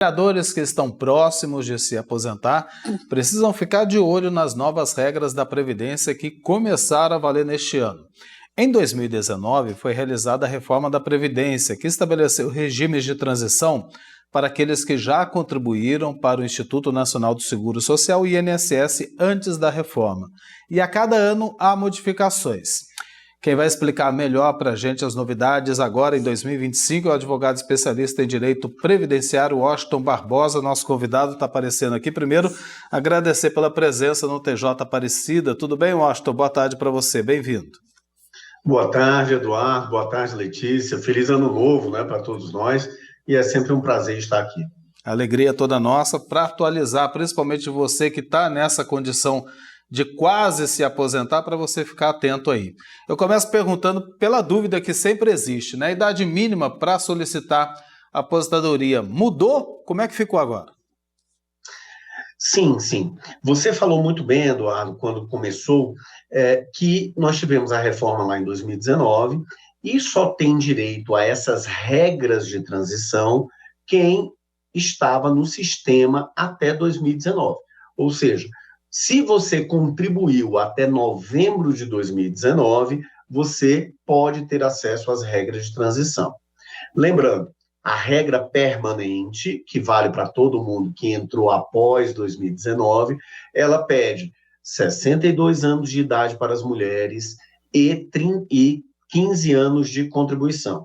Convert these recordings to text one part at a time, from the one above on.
Trabalhadores que estão próximos de se aposentar precisam ficar de olho nas novas regras da Previdência que começaram a valer neste ano. Em 2019, foi realizada a reforma da Previdência, que estabeleceu regimes de transição para aqueles que já contribuíram para o Instituto Nacional do Seguro Social, INSS, antes da reforma. E a cada ano há modificações. Quem vai explicar melhor para a gente as novidades agora em 2025 é o advogado especialista em direito previdenciário Washington Barbosa. Nosso convidado está aparecendo aqui. Primeiro, agradecer pela presença no TJ Aparecida. Tudo bem, Washington? Boa tarde para você. Bem-vindo. Boa tarde, Eduardo. Boa tarde, Letícia. Feliz ano novo, né, para todos nós. E é sempre um prazer estar aqui. Alegria toda nossa para atualizar, principalmente você que está nessa condição de quase se aposentar, para você ficar atento aí. Eu começo perguntando pela dúvida que sempre existe, né? A idade mínima para solicitar aposentadoria mudou? Como é que ficou agora? Sim. Você falou muito bem, Eduardo, quando começou, que nós tivemos a reforma lá em 2019 e só tem direito a essas regras de transição quem estava no sistema até 2019. Ou seja, se você contribuiu até novembro de 2019, você pode ter acesso às regras de transição. Lembrando, a regra permanente, que vale para todo mundo que entrou após 2019, ela pede 62 anos de idade para as mulheres e 15 anos de contribuição.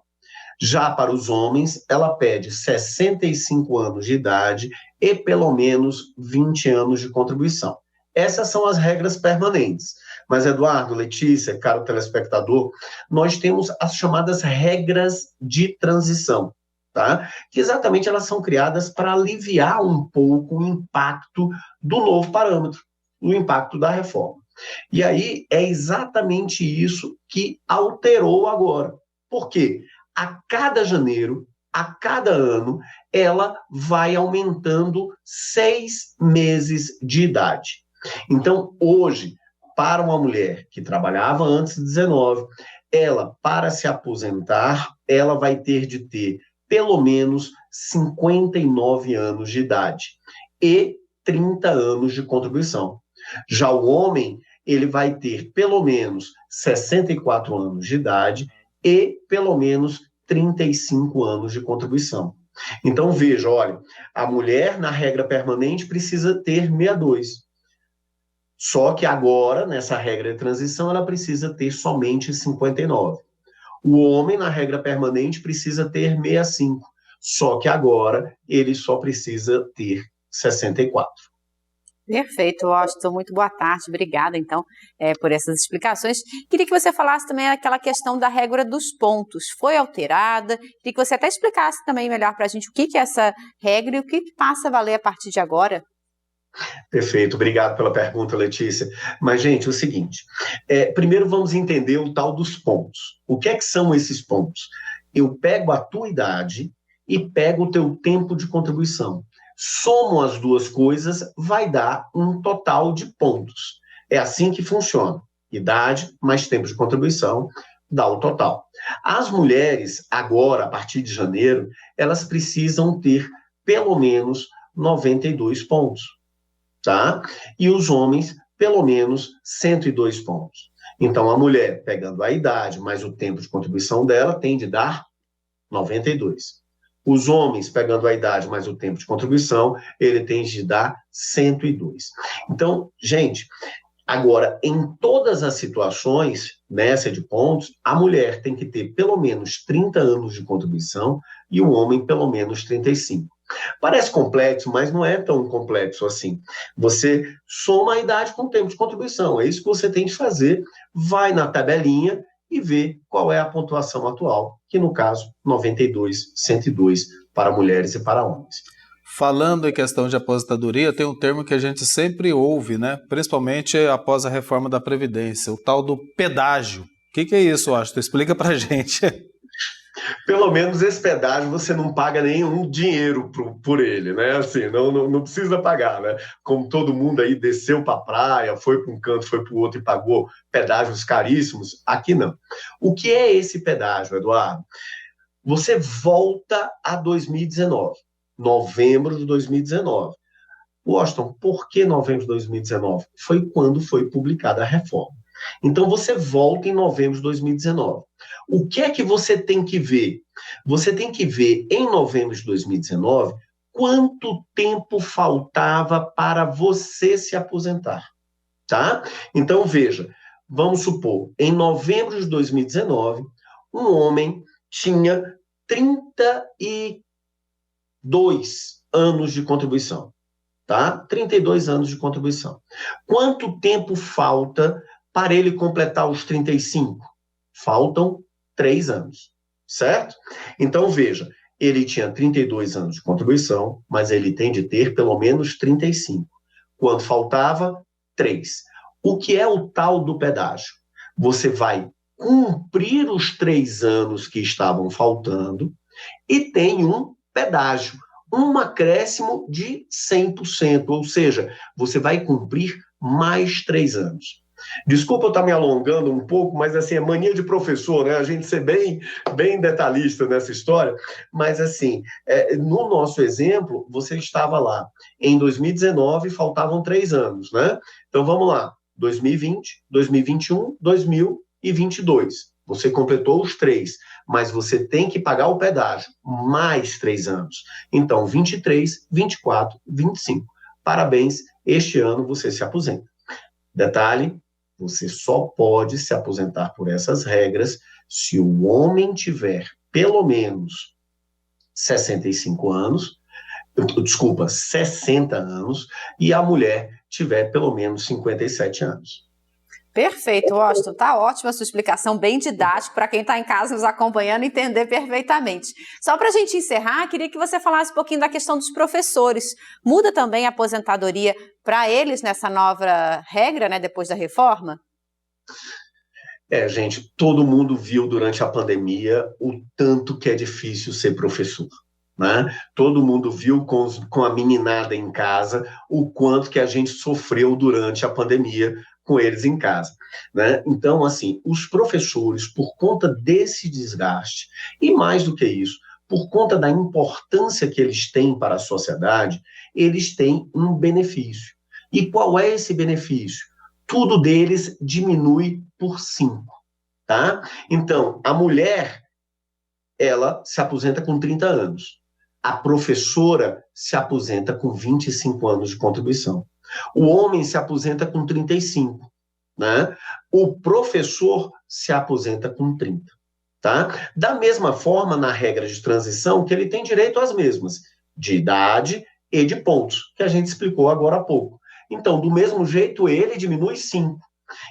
Já para os homens, ela pede 65 anos de idade e pelo menos 20 anos de contribuição. Essas são as regras permanentes. Mas, Eduardo, Letícia, caro telespectador, nós temos as chamadas regras de transição, tá? Que exatamente elas são criadas para aliviar um pouco o impacto do novo parâmetro, o impacto da reforma. E aí é exatamente isso que alterou agora. Por quê? A cada janeiro, a cada ano, ela vai aumentando 6 meses de idade. Então, hoje, para uma mulher que trabalhava antes de 19, ela, para se aposentar, ela vai ter de ter pelo menos 59 anos de idade e 30 anos de contribuição. Já o homem, ele vai ter pelo menos 64 anos de idade e pelo menos 35 anos de contribuição. Então, veja, olha, a mulher, na regra permanente, precisa ter 62. Só que agora, nessa regra de transição, ela precisa ter somente 59. O homem, na regra permanente, precisa ter 65. Só que agora, ele só precisa ter 64. Perfeito, Washington. Muito boa tarde. Obrigada, então, por essas explicações. Queria que você falasse também aquela questão da regra dos pontos. Foi alterada? Queria que você até explicasse também melhor para a gente o que é essa regra e o que passa a valer a partir de agora. Perfeito, obrigado pela pergunta, Letícia. Mas, gente, é o seguinte, primeiro vamos entender o tal dos pontos. O que é que são esses pontos? Eu pego a tua idade e pego o teu tempo de contribuição. Somo as duas coisas, vai dar um total de pontos. É assim que funciona. Idade mais tempo de contribuição dá o total. As mulheres, agora, a partir de janeiro, elas precisam ter pelo menos 92 pontos. Tá? E os homens, pelo menos 102 pontos. Então, a mulher, pegando a idade mais o tempo de contribuição dela, tem de dar 92. Os homens, pegando a idade mais o tempo de contribuição, ele tem de dar 102. Então, gente, agora, em todas as situações, nessa de pontos, a mulher tem que ter pelo menos 30 anos de contribuição e o homem pelo menos 35. Parece complexo, mas não é tão complexo assim. Você soma a idade com o tempo de contribuição. É isso que você tem de fazer. Vai na tabelinha e vê qual é a pontuação atual, que no caso, 92, 102 para mulheres e para homens. Falando em questão de aposentadoria, tem um termo que a gente sempre ouve, né? Principalmente após a reforma da Previdência, o tal do pedágio. O que é isso, Washington? Explica pra gente. Pelo menos esse pedágio você não paga nenhum dinheiro por ele, né? Assim, não precisa pagar, né? Como todo mundo aí desceu para a praia, foi para um canto, foi para o outro e pagou pedágios caríssimos, aqui não. O que é esse pedágio, Eduardo? Você volta a 2019. novembro de 2019. Washington, por que novembro de 2019? Foi quando foi publicada a reforma. Então, você volta em novembro de 2019. O que é que você tem que ver? Você tem que ver, em novembro de 2019, quanto tempo faltava para você se aposentar, tá? Então, veja, vamos supor, em novembro de 2019, um homem tinha 32 anos de contribuição, tá? 32 anos de contribuição. Quanto tempo falta para ele completar os 35? Faltam 3 anos, certo? Então, veja, ele tinha 32 anos de contribuição, mas ele tem de ter pelo menos 35. Quanto faltava? 3. O que é o tal do pedágio? Você vai cumprir os 3 anos que estavam faltando e tem um pedágio, um acréscimo de 100%, ou seja, você vai cumprir mais 3 anos. Desculpa eu estar me alongando um pouco, mas assim, é mania de professor, né? A gente ser bem detalhista nessa história, mas assim, no nosso exemplo, você estava lá, em 2019 faltavam 3 anos, né? Então vamos lá, 2020, 2021, 2022. Você completou os 3, mas você tem que pagar o pedágio, mais 3 anos. Então, 23, 24, 25. Parabéns, este ano você se aposenta. Detalhe, você só pode se aposentar por essas regras se o homem tiver pelo menos 65 anos, 60 anos, e a mulher tiver pelo menos 57 anos. Perfeito, Washington. Tá ótima a sua explicação, bem didática, para quem está em casa nos acompanhando entender perfeitamente. Só para a gente encerrar, queria que você falasse um pouquinho da questão dos professores. Muda também a aposentadoria para eles nessa nova regra, né, depois da reforma? Gente, todo mundo viu durante a pandemia o tanto que é difícil ser professor, né? Todo mundo viu com a meninada em casa o quanto que a gente sofreu durante a pandemia com eles em casa, né? Então, assim, os professores, por conta desse desgaste, e mais do que isso, por conta da importância que eles têm para a sociedade, eles têm um benefício. E qual é esse benefício? Tudo deles diminui por 5, tá? Então, a mulher, ela se aposenta com 30 anos. A professora se aposenta com 25 anos de contribuição. O homem se aposenta com 35, né? O professor se aposenta com 30, tá? Da mesma forma, na regra de transição, que ele tem direito às mesmas, de idade e de pontos, que a gente explicou agora há pouco. Então, do mesmo jeito, ele diminui 5.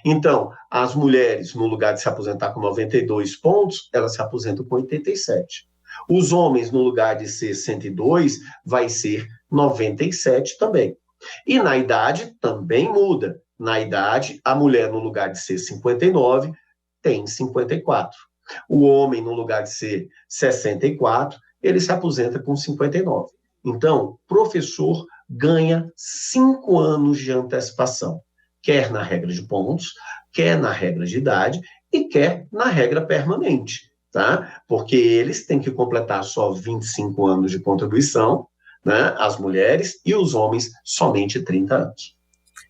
Então, as mulheres, no lugar de se aposentar com 92 pontos, elas se aposentam com 87. Os homens, no lugar de ser 102, vai ser 97 também. E na idade também muda. Na idade, a mulher, no lugar de ser 59, tem 54. O homem, no lugar de ser 64, ele se aposenta com 59. Então, professor ganha 5 anos de antecipação, quer na regra de pontos, quer na regra de idade e quer na regra permanente, tá? Porque eles têm que completar só 25 anos de contribuição, né, as mulheres, e os homens somente 30 anos.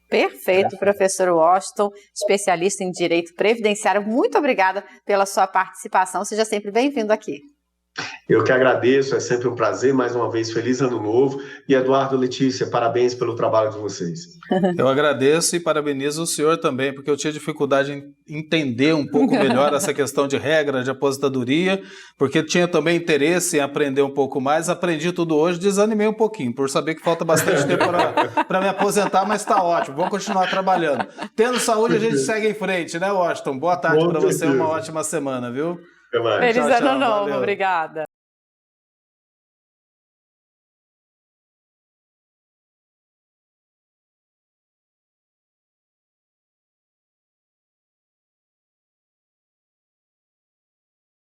Perfeito, professor Washington, especialista em direito previdenciário. Muito obrigada pela sua participação. Seja sempre bem-vindo aqui. Eu que agradeço, é sempre um prazer. Mais uma vez, feliz ano novo. E Eduardo, Letícia, parabéns pelo trabalho de vocês. Eu agradeço e parabenizo o senhor também, porque eu tinha dificuldade em entender um pouco melhor essa questão de regra de aposentadoria, porque tinha também interesse em aprender um pouco mais. Aprendi tudo hoje, desanimei um pouquinho, por saber que falta bastante tempo para me aposentar, mas está ótimo, vou continuar trabalhando. Tendo saúde, a gente segue em frente, né, Washington? Boa tarde para você, uma ótima semana, viu? Até mais. Feliz ano novo, obrigada.